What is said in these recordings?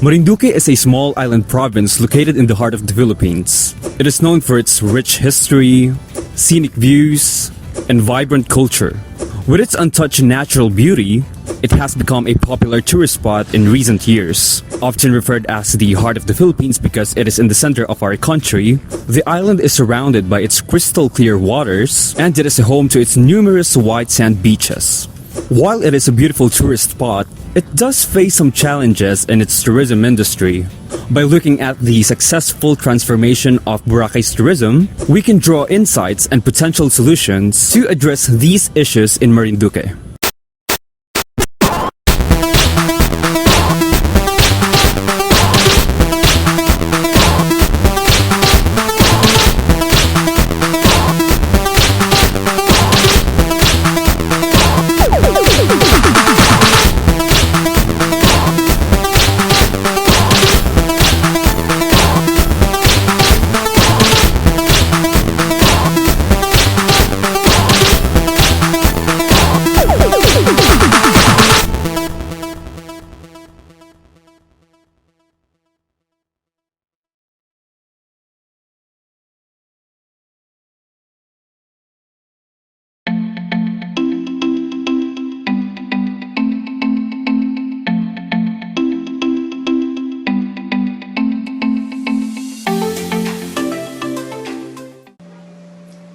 Marinduque is a small island province located in the heart of the Philippines. It is known for its rich history, scenic views, and vibrant culture. With its untouched natural beauty, it has become a popular tourist spot in recent years. Often referred as the heart of the Philippines because it is in the center of our country, the island is surrounded by its crystal clear waters, and it is a home to its numerous white sand beaches. While it is a beautiful tourist spot, it does face some challenges in its tourism industry. By looking at the successful transformation of Boracay's tourism, we can draw insights and potential solutions to address these issues in Marinduque.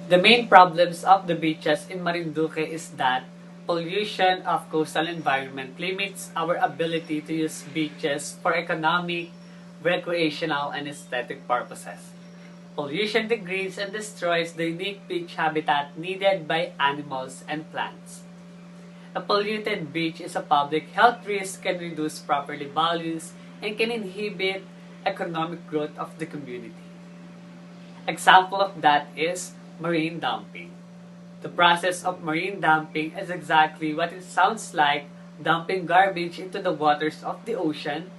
The main problems of the beaches in Marinduque is that pollution of coastal environment limits our ability to use beaches for economic, recreational, and aesthetic purposes. Pollution degrades and destroys the unique beach habitat needed by animals and plants. A polluted beach is a public health risk, can reduce property values, and can inhibit economic growth of the community. Example of that is marine dumping. The process of marine dumping is exactly what it sounds like, dumping garbage into the waters of the ocean.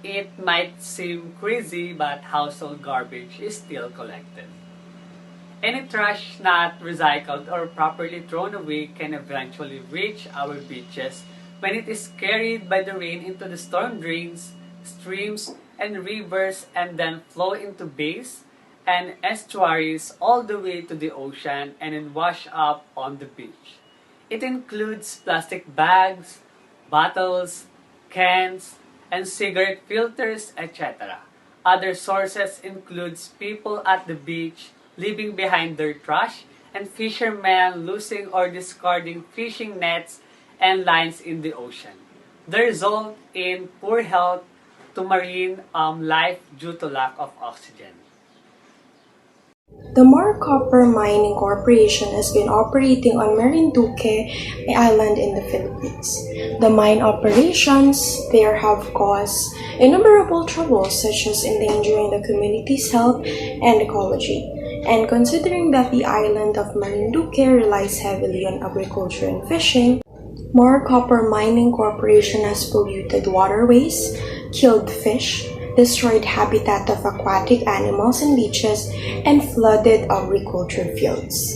It might seem crazy, but household garbage is still collected. Any trash not recycled or properly thrown away can eventually reach our beaches when it is carried by the rain into the storm drains, streams, and rivers, and then flow into bays and estuaries all the way to the ocean and then wash up on the beach. It includes plastic bags, bottles, cans, and cigarette filters, etc. Other sources includes people at the beach leaving behind their trash and fishermen losing or discarding fishing nets and lines in the ocean. The result in poor health to marine life due to lack of oxygen. The Mar Copper Mining Corporation has been operating on Marinduque Island in the Philippines. The mine operations there have caused innumerable troubles such as endangering the community's health and ecology. And considering that the island of Marinduque relies heavily on agriculture and fishing, Mar Copper Mining Corporation has polluted waterways, killed fish, destroyed habitat of aquatic animals and beaches, and flooded agriculture fields.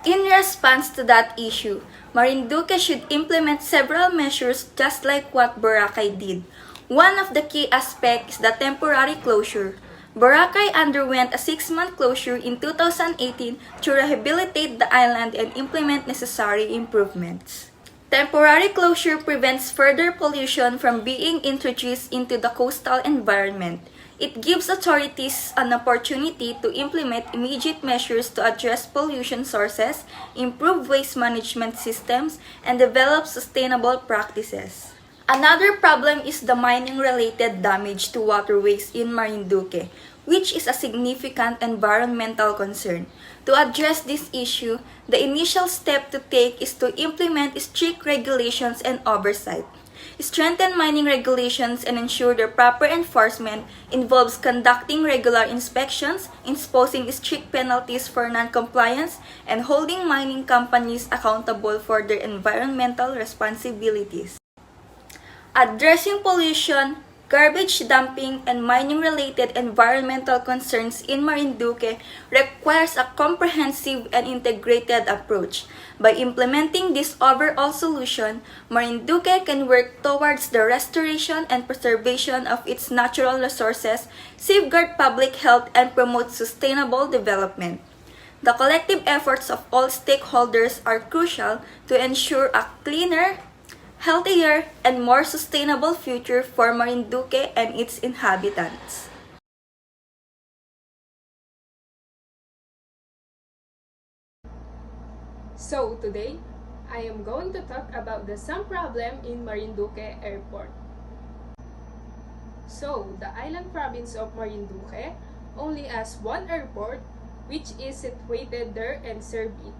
In response to that issue, Marinduque should implement several measures just like what Boracay did. One of the key aspects is the temporary closure. Boracay underwent a 6-month closure in 2018 to rehabilitate the island and implement necessary improvements. Temporary closure prevents further pollution from being introduced into the coastal environment. It gives authorities an opportunity to implement immediate measures to address pollution sources, improve waste management systems, and develop sustainable practices. Another problem is the mining-related damage to waterways in Marinduque, which is a significant environmental concern. To address this issue, the initial step to take is to implement strict regulations and oversight. Strengthen mining regulations and ensure their proper enforcement involves conducting regular inspections, imposing strict penalties for non-compliance, and holding mining companies accountable for their environmental responsibilities. Addressing pollution Garbage dumping and mining-related environmental concerns in Marinduque requires a comprehensive and integrated approach. By implementing this overall solution, Marinduque can work towards the restoration and preservation of its natural resources, safeguard public health, and promote sustainable development. The collective efforts of all stakeholders are crucial to ensure a cleaner, healthier, and more sustainable future for Marinduque and its inhabitants. So today, I am going to talk about the some problem in Marinduque Airport. So, the island province of Marinduque only has one airport, which is situated there and serve it.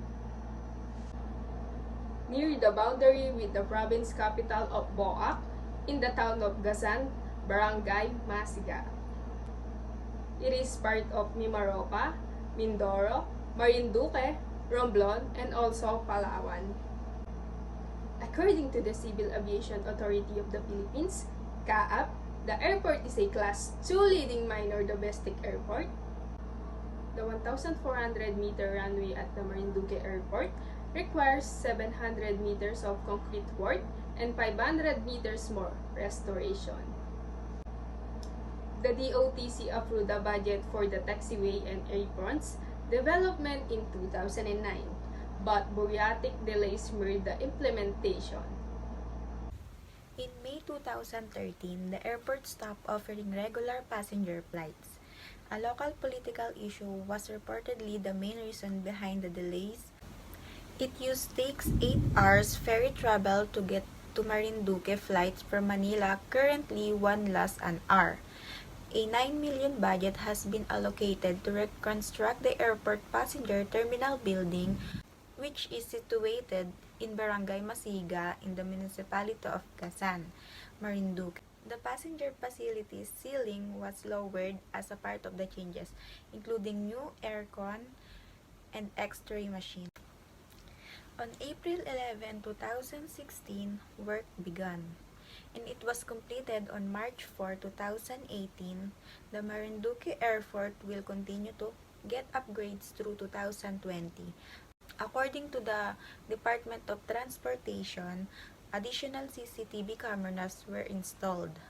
Near the boundary with the province capital of Boac, in the town of Gasan, Barangay Masiga. It is part of Mimaropa, Mindoro, Marinduque, Romblon, and also Palawan. According to the Civil Aviation Authority of the Philippines, CAAP, the airport is a Class 2 leading minor domestic airport. The 1,400-meter runway at the Marinduque Airport requires 700 meters of concrete work and 500 meters more restoration. The DOTC approved the budget for the taxiway and aprons development in 2009, but bureaucratic delays marred the implementation. In May 2013, the airport stopped offering regular passenger flights. A local political issue was reportedly the main reason behind the delays. It takes 8 hours ferry travel to get to Marinduque. Flights from Manila currently lasts an hour. A 9 million budget has been allocated to reconstruct the airport passenger terminal building, which is situated in Barangay Masiga in the municipality of Gasan, Marinduque. The passenger facility's ceiling was lowered as a part of the changes, including new aircon and X-ray machine. On April 11, 2016, work began, and it was completed on March 4, 2018. The Marinduque Airport will continue to get upgrades through 2020. According to the Department of Transportation, additional CCTV cameras were installed.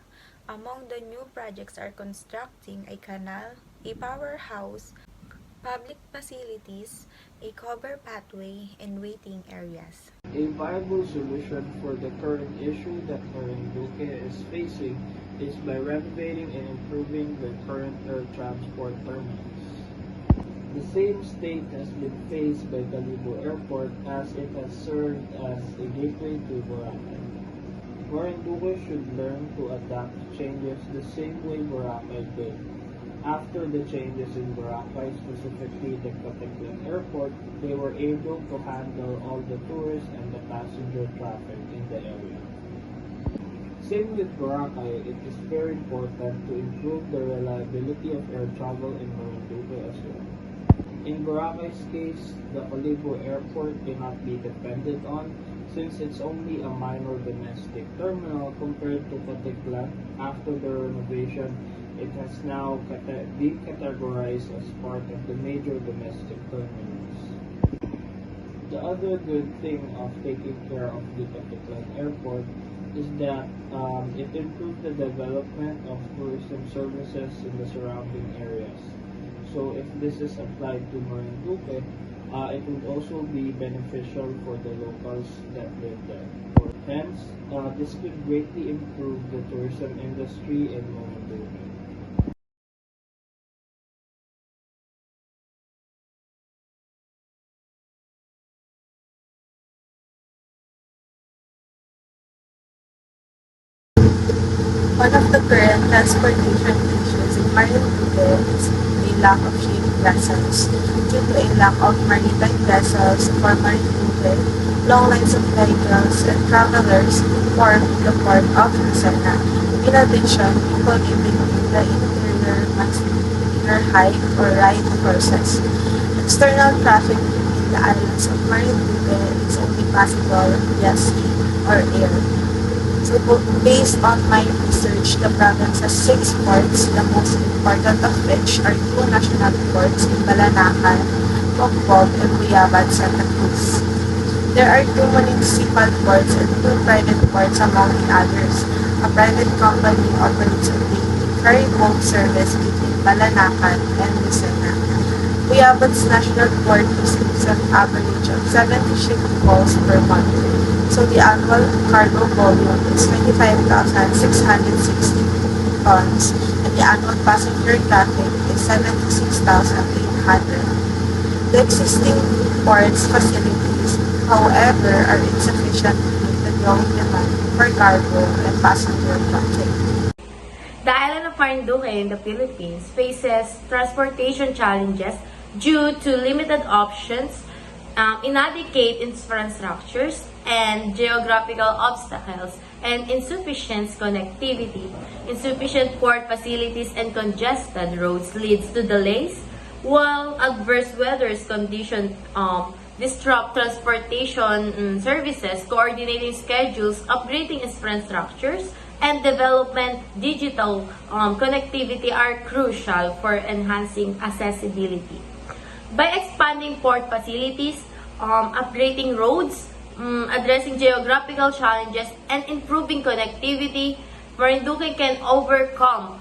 Among the new projects are constructing a canal, a powerhouse, public facilities, a cover pathway, and waiting areas. A viable solution for the current issue that Marinduque is facing is by renovating and improving the current air transport terminals. The same state has been faced by Calibo Airport as it has served as a gateway to Boracay. Marinduque should learn to adapt to changes the same way Boracay did. After the changes in Boracay, specifically the Catequan Airport, they were able to handle all the tourists and the passenger traffic in the area. Same with Boracay, it is very important to improve the reliability of air travel in Marinduque as well. In Boracay's case, the Calibo Airport cannot be depended on since it's only a minor domestic terminal compared to Catequan. After the renovation, it has now been categorized as part of the major domestic terminals. The other good thing of taking care of the Catequan Airport is that it improved the development of tourism services in the surrounding areas. So if this is applied to Marinduque, it would also be beneficial for the locals that live there. Hence, this could greatly improve the tourism industry in Marinduque. One of the current transportation issues in Marinduque is the lack of shipping vessels. Due to a lack of maritime vessels for Marinduque, long lines of vehicles and travelers form the port of Lucena. In addition, people living in the interior must either hike or ride horses. External traffic between the islands of Marinduque is only possible via sea or air. So based on my research, the province has 6 ports, the most important of which are 2 national ports in Balanacan, Pokpog, and Buyaban, Santa Cruz. There are 2 municipal ports and 2 private ports among the others. A private company operates a daily ferry boat service between Balanacan and Lucena. Buyaban's national port receives an average of 70 shipping calls per month. So the annual cargo volume is 25,660 tons and the annual passenger traffic is 76,800. The existing ports facilities, however, are insufficient to meet the growing demand for cargo and passenger traffic. The island of Marinduque in the Philippines faces transportation challenges due to limited options, inadequate infrastructures, and geographical obstacles, and insufficient connectivity. Insufficient port facilities and congested roads leads to delays, while adverse weather conditions disrupt transportation services, coordinating schedules, upgrading infrastructures, and development. Digital connectivity are crucial for enhancing accessibility. By expanding port facilities, upgrading roads, addressing geographical challenges, and improving connectivity, Marinduque can overcome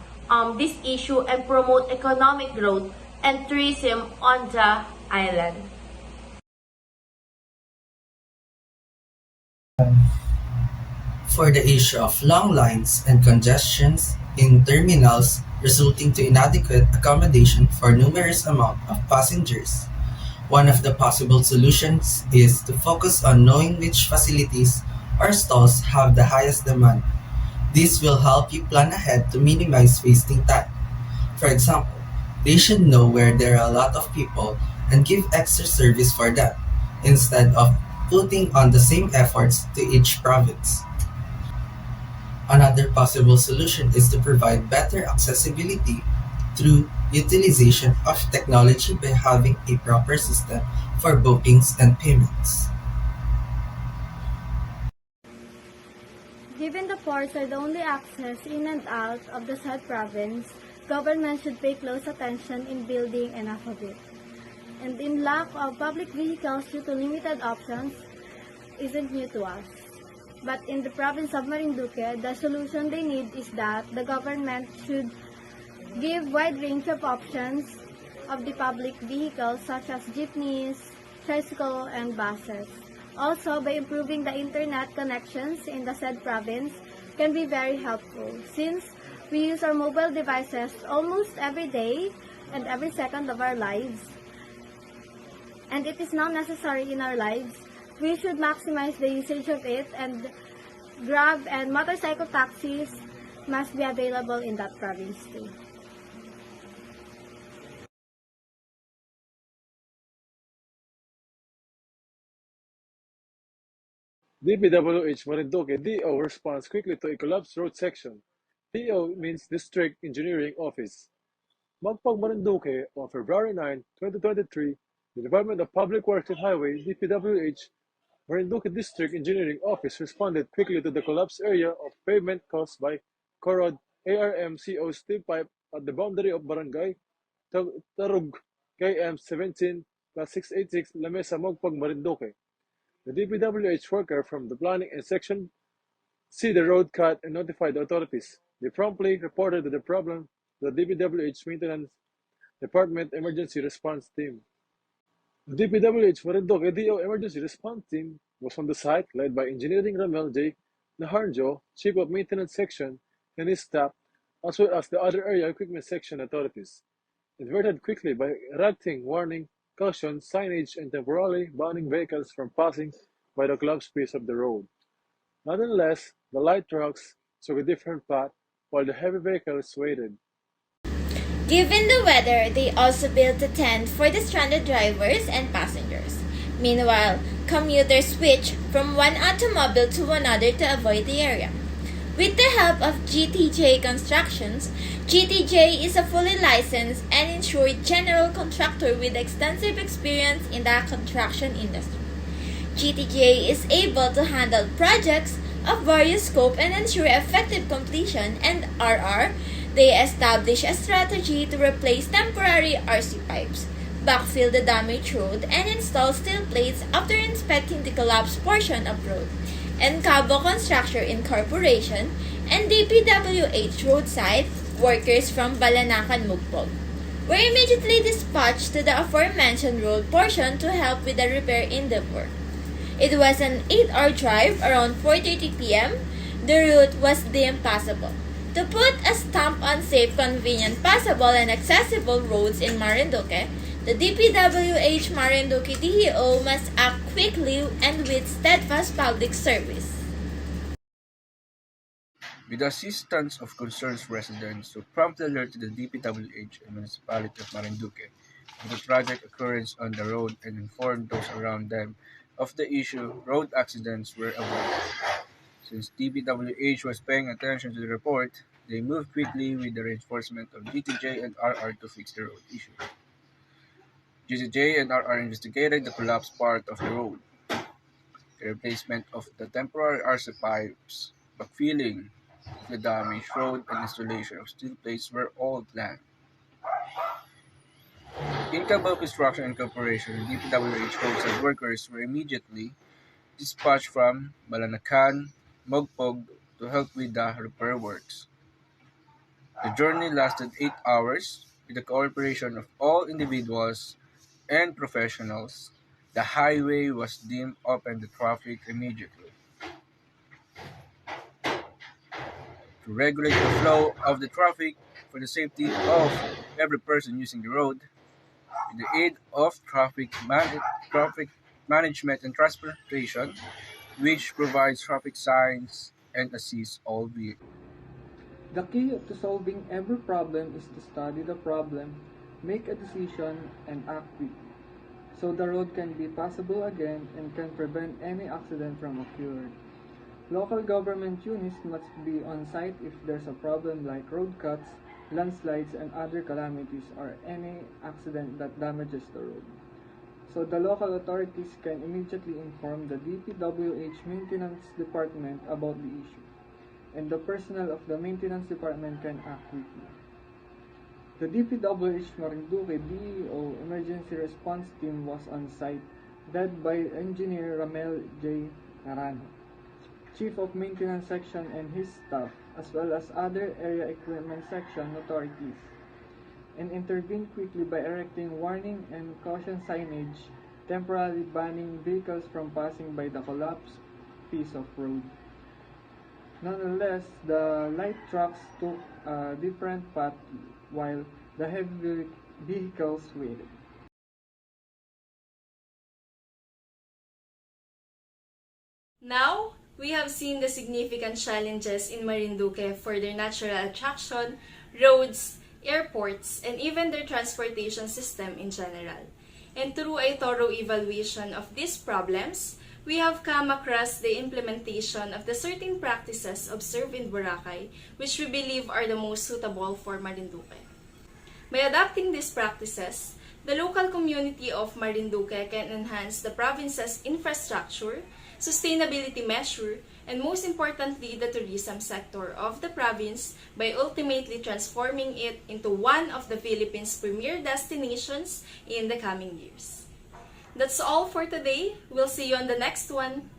this issue and promote economic growth and tourism on the island. For the issue of long lines and congestions in terminals resulting to inadequate accommodation for numerous amount of passengers. One of the possible solutions is to focus on knowing which facilities or stalls have the highest demand. This will help you plan ahead to minimize wasting time. For example, they should know where there are a lot of people and give extra service for them, instead of putting on the same efforts to each province. Another possible solution is to provide better accessibility through utilization of technology by having a proper system for bookings and payments. Given the ports are the only access in and out of the said province, government should pay close attention in building enough of it. And in lack of public vehicles due to limited options isn't new to us. But in the province of Marinduque, the solution they need is that the government should give wide range of options of the public vehicles such as jeepneys, tricycle, and buses. Also, by improving the internet connections in the said province can be very helpful since we use our mobile devices almost every day and every second of our lives. And it is now necessary in our lives. We should maximize the usage of it, and Grab and motorcycle taxis must be available in that province too. DPWH Marinduque DO responds quickly to a collapsed road section. DO means District Engineering Office. Magpag Marinduque on February 9, 2023, the Department of Public Works and Highways DPWH Marinduque District Engineering Office responded quickly to the collapsed area of pavement caused by corrode ARMCO steel pipe at the boundary of Barangay Tarug KM 17/686 Lamesa Magpag Marinduque. The DPWH worker from the planning and section see the road cut and notified the authorities. They promptly reported the problem to the DPWH Maintenance Department Emergency Response Team. The DPWH Marinduque DO Emergency Response Team was on the site, led by Engineering Ramel J. Naharnjo, Chief of Maintenance Section, and his staff, as well as the other area equipment section authorities. Adverted quickly by erecting warning, caution, signage, and temporarily banning vehicles from passing by the collapsed piece of the road. Nonetheless, the light trucks took a different path while the heavy vehicles waited. Given the weather, they also built a tent for the stranded drivers and passengers. Meanwhile, commuters switched from one automobile to another to avoid the area. With the help of GTJ Constructions, GTJ is a fully licensed and insured general contractor with extensive experience in the construction industry. GTJ is able to handle projects of various scope and ensure effective completion, and RR, they establish a strategy to replace temporary RC pipes, backfill the damaged road, and install steel plates after inspecting the collapsed portion of road. And Cabo Construction Incorporation and DPWH roadside workers from Balanacan Mugpog were immediately dispatched to the aforementioned road portion to help with the repair in the work. It was an 8-hour drive around 4:30 p.m. The route was deemed passable. To put a stamp on safe, convenient, passable, and accessible roads in Marinduque, the DPWH Marinduque DEO must act quickly and with steadfast public service. With the assistance of concerned residents who promptly alerted the DPWH and Municipality of Marinduque of the tragic occurrence on the road and informed those around them of the issue, road accidents were avoided. Since DPWH was paying attention to the report, they moved quickly with the reinforcement of GTJ and RR to fix the road issue. GTJ and RR investigated the collapsed part of the road, the replacement of the temporary RC pipes, backfilling of the damaged road, and installation of steel plates were all planned. In Cabo Construction Incorporation and DPWH roadside workers were immediately dispatched from Balanacan, Mogpog to help with the repair works. The journey lasted 8 hours. With the cooperation of all individuals and professionals, the highway was deemed open to traffic immediately. To regulate the flow of the traffic for the safety of every person using the road, with the aid of traffic management and transportation, which provides traffic signs and assists all vehicles. The key to solving every problem is to study the problem, make a decision, and act quickly, so the road can be passable again and can prevent any accident from occurring. Local government units must be on site if there's a problem like road cuts, landslides, and other calamities or any accident that damages the road. So the local authorities can immediately inform the DPWH Maintenance Department about the issue, and the personnel of the Maintenance Department can act quickly. The DPWH Marinduque DEO Emergency Response Team was on site, led by Engineer Ramel J. Narano, Chief of Maintenance Section and his staff, as well as other Area Equipment Section authorities, and intervened quickly by erecting warning and caution signage, temporarily banning vehicles from passing by the collapsed piece of road. Nonetheless, the light trucks took a different path while the heavy vehicles waited. Now, we have seen the significant challenges in Marinduque for their natural attraction, roads, airports, and even their transportation system in general. And through a thorough evaluation of these problems, we have come across the implementation of the certain practices observed in Boracay, which we believe are the most suitable for Marinduque. By adopting these practices, the local community of Marinduque can enhance the province's infrastructure, sustainability measure, and most importantly, the tourism sector of the province by ultimately transforming it into one of the Philippines' premier destinations in the coming years. That's all for today. We'll see you on the next one.